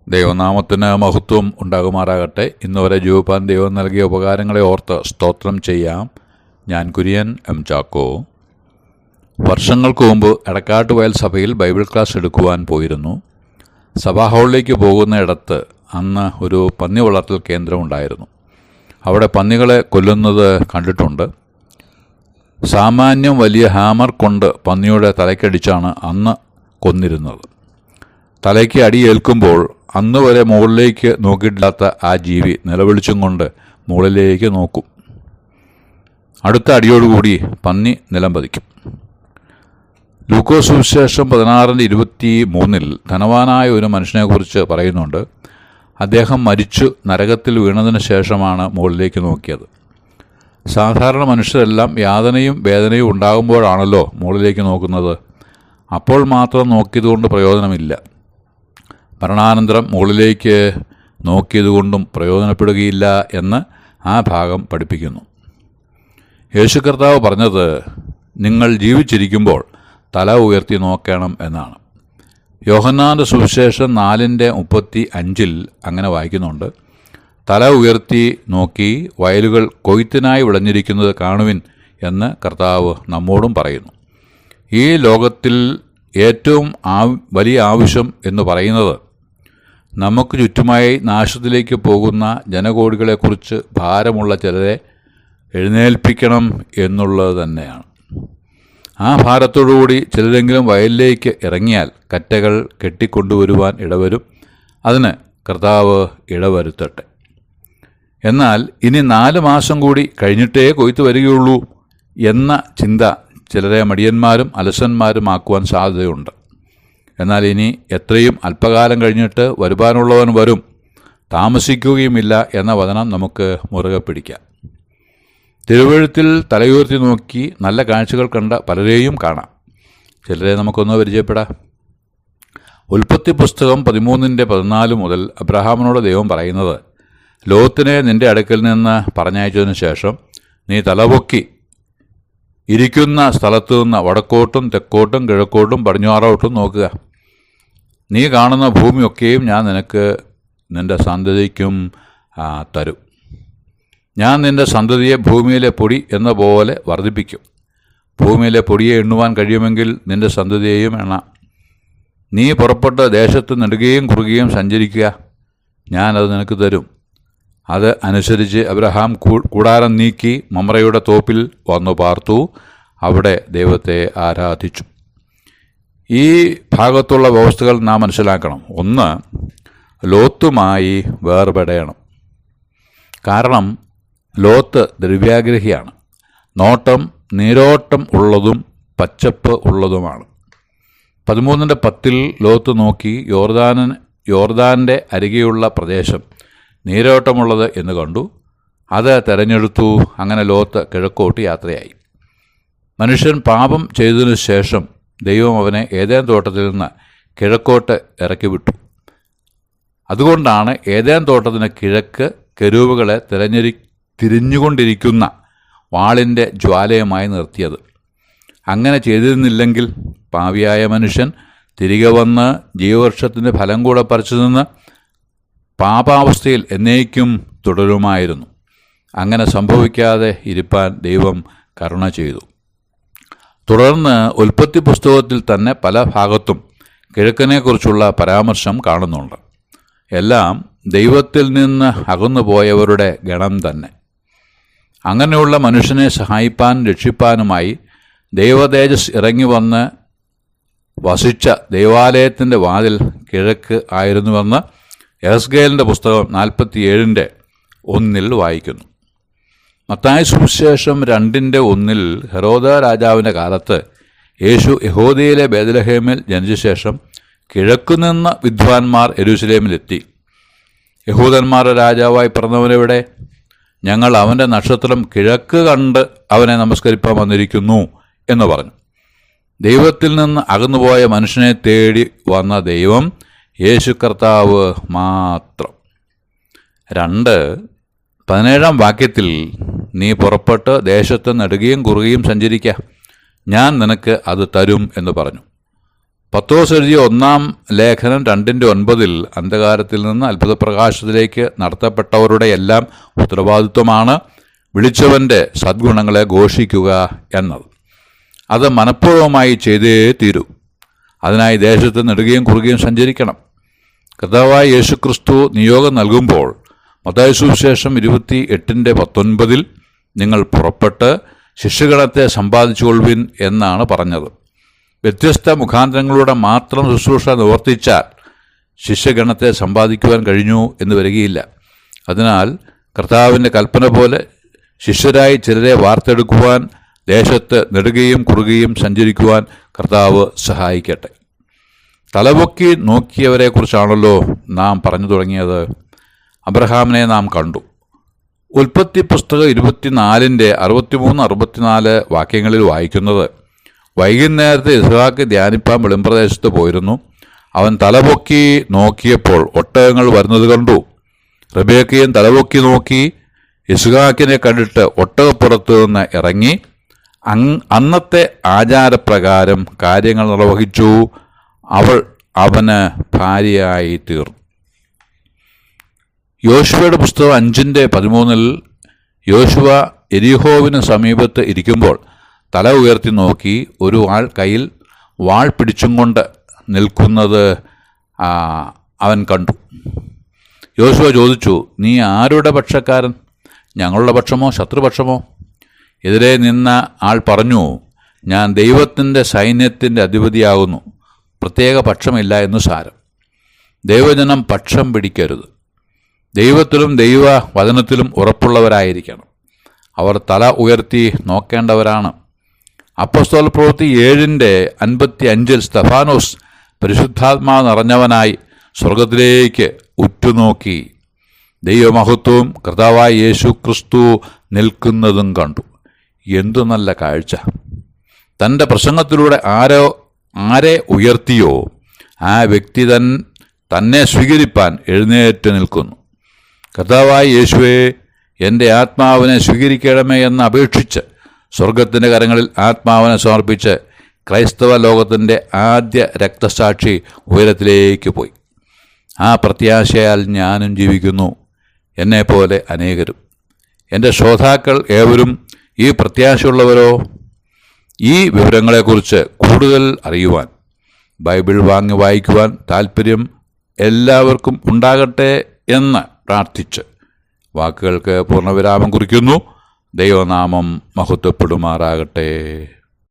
ദൈവനാമത്തിന് മഹത്വം ഉണ്ടാകുമാറാകട്ടെ. ഇന്നുവരെ ജീവിപ്പാൻ ദൈവം നൽകിയ ഉപകാരങ്ങളെ ഓർത്ത് സ്തോത്രം ചെയ്യാം. ഞാൻ കുര്യൻ എം ചാക്കോ. വർഷങ്ങൾക്ക് മുമ്പ് എടക്കാട്ടുവയൽ സഭയിൽ ബൈബിൾ ക്ലാസ് എടുക്കുവാൻ പോയിരുന്നു. സഭാ ഹാളിലേക്ക് പോകുന്ന ഇടത്ത് അന്ന് ഒരു പന്നി വളർത്തൽ കേന്ദ്രമുണ്ടായിരുന്നു. അവിടെ പന്നികളെ കൊല്ലുന്നത് കണ്ടിട്ടുണ്ട്. സാമാന്യം വലിയ ഹാമർ കൊണ്ട് പന്നിയുടെ തലയ്ക്കടിച്ചാണ് അന്ന് കൊന്നിരുന്നത്. തലയ്ക്ക് അടിയേൽക്കുമ്പോൾ അന്ന് വരെ മുകളിലേക്ക് നോക്കിയിട്ടില്ലാത്ത ആ ജീവി നിലവിളിച്ചും കൊണ്ട് മുകളിലേക്ക് നോക്കും. അടുത്ത അടിയോടുകൂടി പന്നി നിലം പതിക്കും. ലൂക്കോസ് സുവിശേഷം 16:23 ധനവാനായ ഒരു മനുഷ്യനെക്കുറിച്ച് പറയുന്നുണ്ട്. അദ്ദേഹം മരിച്ചു നരകത്തിൽ വീണതിന് ശേഷമാണ് മുകളിലേക്ക് നോക്കിയത്. സാധാരണ മനുഷ്യരെല്ലാം യാതനയും വേദനയും ഉണ്ടാകുമ്പോഴാണല്ലോ മുകളിലേക്ക് നോക്കുന്നത്. അപ്പോൾ മാത്രം നോക്കിയതുകൊണ്ട് പ്രയോജനമില്ല. മരണാനന്തരം മുകളിലേക്ക് നോക്കിയതുകൊണ്ടും പ്രയോജനപ്പെടുകയില്ല എന്ന് ആ ഭാഗം പഠിപ്പിക്കുന്നു. യേശു കർത്താവ് പറഞ്ഞത് നിങ്ങൾ ജീവിച്ചിരിക്കുമ്പോൾ തല ഉയർത്തി നോക്കണം എന്നാണ്. യോഹന്നാന്റെ സുവിശേഷം 4:35 അങ്ങനെ വായിക്കുന്നുണ്ട്. തല ഉയർത്തി നോക്കി വയലുകൾ കൊയ്ത്തിനായി വിളഞ്ഞിരിക്കുന്നത് കാണുവിൻ എന്ന് കർത്താവ് നമ്മോടും പറയുന്നു. ഈ ലോകത്തിൽ ഏറ്റവും വലിയ ആവശ്യം എന്ന് പറയുന്നത് നമുക്ക് ചുറ്റുമായി നാശത്തിലേക്ക് പോകുന്ന ജനകോടികളെക്കുറിച്ച് ഭാരമുള്ള ചിലരെ എഴുന്നേൽപ്പിക്കണം എന്നുള്ളത് തന്നെയാണ്. ആ ഭാരത്തോടുകൂടി ചിലരെങ്കിലും വയലിലേക്ക് ഇറങ്ങിയാൽ കറ്റകൾ കെട്ടിക്കൊണ്ടുവരുവാൻ ഇടവരും. അതിന് കർത്താവ് ഇടവരുത്തട്ടെ. എന്നാൽ ഇനി 4 മാസം കൂടി കഴിഞ്ഞിട്ടേ കൊയ്ത്ത് വരികയുള്ളൂ എന്ന ചിന്ത ചിലരെ മടിയന്മാരും അലസന്മാരുമാക്കുവാൻ സാധ്യതയുണ്ട്. എന്നാൽ ഇനി എത്രയും അല്പകാലം കഴിഞ്ഞിട്ട് വരുവാനുള്ളവൻ വരും, താമസിക്കുകയുമില്ല എന്ന വചനം നമുക്ക് മുറുകെ പിടിക്കാം. തിരുവെഴുത്തിൽ തലയുയർത്തി നോക്കി നല്ല കാഴ്ചകൾ കണ്ട പലരെയും കാണാം. ചിലരെ നമുക്കൊന്ന് പരിചയപ്പെടാം. ഉൽപ്പത്തി പുസ്തകം 13:14 മുതൽ അബ്രഹാമിനോട് ദൈവം പറയുന്നത്, ലോത്തിനെ നിന്റെ അടുക്കൽ നിന്ന് പറഞ്ഞയച്ചതിന് ശേഷം നീ തലപൊക്കി ഇരിക്കുന്ന സ്ഥലത്തു നിന്ന് വടക്കോട്ടും തെക്കോട്ടും കിഴക്കോട്ടും പടിഞ്ഞാറോട്ടും നോക്കുക. നീ കാണുന്ന ഭൂമിയൊക്കെയും ഞാൻ നിനക്ക് നിന്റെ സന്തതിക്കും തരും. ഞാൻ നിന്റെ സന്തതിയെ ഭൂമിയിലെ പൊടി എന്ന പോലെ വർദ്ധിപ്പിക്കും. ഭൂമിയിലെ പൊടിയെ എണ്ണുവാൻ കഴിയുമെങ്കിൽ നിന്റെ സന്തതിയെയും എണ്ണാം. നീ പുറപ്പെട്ട് ദേശത്ത് നെടുകയും കുറുകയും സഞ്ചരിക്കുക, ഞാനത് നിനക്ക് തരും. അത് അനുസരിച്ച് അബ്രഹാം കൂടാരം നീക്കി മമ്രയുടെ തോപ്പിൽ വന്നു പാർത്തു. അവിടെ ദൈവത്തെ ആരാധിച്ചു. ഈ ഭാഗത്തുള്ള വ്യവസ്ഥകൾ നാം മനസ്സിലാക്കണം. ഒന്ന്, ലോത്തുമായി വേർപെടയണം. കാരണം ലോത്ത് ദ്രവ്യാഗ്രഹിയാണ്. നോട്ടം നീരോട്ടം ഉള്ളതും പച്ചപ്പ് ഉള്ളതുമാണ്. 13:10 ലോത്ത് നോക്കി യോർദാൻ്റെ അരികെയുള്ള പ്രദേശം നീരോട്ടമുള്ളത് എന്ന് കണ്ടു. അത് തെരഞ്ഞെടുത്തു. അങ്ങനെ ലോത്ത് കിഴക്കോട്ട് യാത്രയായി. മനുഷ്യൻ പാപം ചെയ്തതിനു ശേഷം ദൈവം അവനെ ഏദേൻ തോട്ടത്തിൽ നിന്ന് കിഴക്കോട്ട് ഇറക്കി വിട്ടു. അതുകൊണ്ടാണ് ഏദേൻ തോട്ടത്തിന് കിഴക്ക് കെരൂബുകളെ തിരിഞ്ഞുകൊണ്ടിരിക്കുന്ന വാളിൻ്റെ ജ്വാലയമായി നിർത്തിയത്. അങ്ങനെ ചെയ്തിരുന്നില്ലെങ്കിൽ പാപിയായ മനുഷ്യൻ തിരികെ വന്ന് ജീവവൃക്ഷത്തിൻ്റെ ഫലം കൂടെ പറിച്ചു നിന്ന് പാപാവസ്ഥയിൽ എന്നേക്കും തുടരുമായിരുന്നു. അങ്ങനെ സംഭവിക്കാതെ ഇരിപ്പാൻ ദൈവം കരുണ ചെയ്തു. തുടർന്ന് ഉൽപ്പത്തി പുസ്തകത്തിൽ തന്നെ പല ഭാഗത്തും കിഴക്കിനെക്കുറിച്ചുള്ള പരാമർശം കാണുന്നുണ്ട്. എല്ലാം ദൈവത്തിൽ നിന്ന് അകന്നുപോയവരുടെ ഗണം തന്നെ. അങ്ങനെയുള്ള മനുഷ്യനെ സഹായിപ്പാനും രക്ഷിപ്പാനുമായി ദൈവതേജസ് ഇറങ്ങി വന്ന് വസിച്ച ദൈവാലയത്തിൻ്റെ വാതിൽ കിഴക്ക് ആയിരുന്നുവെന്ന് എസ്കേലിൻ്റെ പുസ്തകം 47:1 വായിക്കുന്നു. മത്തായി സുവിശേഷം 2:1 ഹെരോദ രാജാവിൻ്റെ കാലത്ത് യേശു യഹൂദയിലെ ബേത്ലഹേമിൽ ജനിച്ച ശേഷം കിഴക്കുനിന്ന് വിദ്വാൻമാർ യെരൂശലേമിലെത്തി. യഹൂദന്മാരുടെ രാജാവായി പിറന്നവനെവിടെ? ഞങ്ങൾ അവൻ്റെ നക്ഷത്രം കിഴക്ക് കണ്ട് അവനെ നമസ്കരിപ്പാൻ വന്നിരിക്കുന്നു എന്ന് പറഞ്ഞു. ദൈവത്തിൽ നിന്ന് അകന്നുപോയ മനുഷ്യനെ തേടി വന്ന ദൈവം യേശു കർത്താവ് മാത്രം. 2:17 വാക്യത്തിൽ നീ പുറപ്പെട്ട് ദേശത്ത് നെടുകയും കുറുകയും സഞ്ചരിക്കുക, ഞാൻ നിനക്ക് അത് തരും എന്ന് പറഞ്ഞു. പത്രോസ് എഴുതിയ 1 ലേഖനം 2:9 അന്ധകാരത്തിൽ നിന്ന് അത്ഭുതപ്രകാശത്തിലേക്ക് നടത്തപ്പെട്ടവരുടെ എല്ലാം ഉത്തരവാദിത്വമാണ് വിളിച്ചവൻ്റെ സദ്ഗുണങ്ങളെ ഘോഷിക്കുക എന്നത്. അത് മനഃപൂർവ്വമായി ചെയ്തേ തീരൂ. അതിനായി ദേശത്ത് നെടുകയും കുറുകയും സഞ്ചരിക്കണം. കർത്താവായ യേശുക്രിസ്തു നിയോഗം നൽകുമ്പോൾ മത്തായി സുവിശേഷം 28:19 നിങ്ങൾ പുറപ്പെട്ട് ശിഷ്യഗണത്തെ സമ്പാദിച്ചുകൊള്ളുവിൻ എന്നാണ് പറഞ്ഞത്. വ്യത്യസ്ത മുഖാന്തരങ്ങളിലൂടെ മാത്രം ശുശ്രൂഷ നിവർത്തിച്ചാൽ ശിഷ്യഗണത്തെ സമ്പാദിക്കുവാൻ കഴിഞ്ഞു എന്ന് വരികയില്ല. അതിനാൽ കർത്താവിൻ്റെ കൽപ്പന പോലെ ശിഷ്യരായി ചിലരെ വാർത്തെടുക്കുവാൻ ദേശത്ത് നെടുകയും കുറുകയും സഞ്ചരിക്കുവാൻ കർത്താവ് സഹായിക്കട്ടെ. തലപൊക്കി നോക്കിയവരെക്കുറിച്ചാണല്ലോ നാം പറഞ്ഞു തുടങ്ങിയത്. അബ്രഹാമിനെ നാം കണ്ടു. ഉൽപ്പത്തി പുസ്തകം 24:63-64 വാക്യങ്ങളിൽ വായിക്കുന്നത്, വൈകുന്നേരത്തെ ഇസ്ഹാക്ക് ധ്യാനിപ്പാൻ വെളിമ്പ്രദേശത്ത് പോയിരുന്നു. അവൻ തലപൊക്കി നോക്കിയപ്പോൾ ഒട്ടകങ്ങൾ വരുന്നത് കണ്ടു. റബേക്കയും തലപൊക്കി നോക്കി ഇസ്ഹാക്കിനെ കണ്ടിട്ട് ഒട്ടകപ്പുറത്തു നിന്ന് ഇറങ്ങി അന്നത്തെ ആചാരപ്രകാരം കാര്യങ്ങൾ നിർവഹിച്ചു. അവൾ അവന് ഭാര്യയായി തീർന്നു. യോശുവയുടെ പുസ്തകം 5:13 യോശുവ എരിഹോവിന് സമീപത്ത് ഇരിക്കുമ്പോൾ തല ഉയർത്തി നോക്കി ഒരു ആൾ കയ്യിൽ വാൾ പിടിച്ചും കൊണ്ട് നിൽക്കുന്നത് അവൻ കണ്ടു. യോശുവ ചോദിച്ചു, നീ ആരുടെ പക്ഷക്കാരൻ? ഞങ്ങളുടെ പക്ഷമോ ശത്രുപക്ഷമോ? എതിരെ നിന്ന ആൾ പറഞ്ഞു, ഞാൻ ദൈവത്തിൻ്റെ സൈന്യത്തിൻ്റെ അധിപതിയാകുന്നു, പ്രത്യേക പക്ഷമില്ല എന്നു സാരം. ദൈവജനം പക്ഷം പിടിക്കരുത്. ദൈവത്തിലും ദൈവവചനത്തിലും ഉറപ്പുള്ളവരായിരിക്കണം. അവർ തല ഉയർത്തി നോക്കേണ്ടവരാണ്. അപ്പോസ്തല പ്രവൃത്തി 7:55 സ്തെഫാനോസ് പരിശുദ്ധാത്മാവ് നിറഞ്ഞവനായി സ്വർഗത്തിലേക്ക് ഉറ്റുനോക്കി ദൈവമഹത്വവും കർത്താവായ യേശു ക്രിസ്തു നിൽക്കുന്നതും കണ്ടു. എന്തു നല്ല കാഴ്ച! തൻ്റെ പ്രസംഗത്തിലൂടെ ആരെ ഉയർത്തിയോ ആ വ്യക്തി തന്നെ സ്വീകരിപ്പാൻ എഴുന്നേറ്റ് നിൽക്കുന്നു. കർത്താവായ യേശുവേ, എൻ്റെ ആത്മാവിനെ സ്വീകരിക്കണമേ എന്ന് അപേക്ഷിച്ച് സ്വർഗത്തിൻ്റെ കരങ്ങളിൽ ആത്മാവിനെ സമർപ്പിച്ച് ക്രൈസ്തവ ലോകത്തിൻ്റെ ആദ്യ രക്തസാക്ഷി ഉയരത്തിലേക്ക് പോയി. ആ പ്രത്യാശയാൽ ഞാനും ജീവിക്കുന്നു, എന്നെപ്പോലെ അനേകരും. എൻ്റെ ശ്രോതാക്കൾ ഏവരും ഈ പ്രത്യാശയുള്ളവരോ? ഈ വിവരങ്ങളെക്കുറിച്ച് കൂടുതൽ അറിയുവാൻ ബൈബിൾ വായിക്കുവാൻ താല്പര്യം എല്ലാവർക്കും ഉണ്ടാകട്ടെ എന്ന് പ്രാർത്ഥിച്ച് വാക്കുകൾക്ക് പൂർണ്ണവിരാമം കുറിക്കുന്നു. ദൈവനാമം മഹത്വപ്പെടുമാറാകട്ടെ.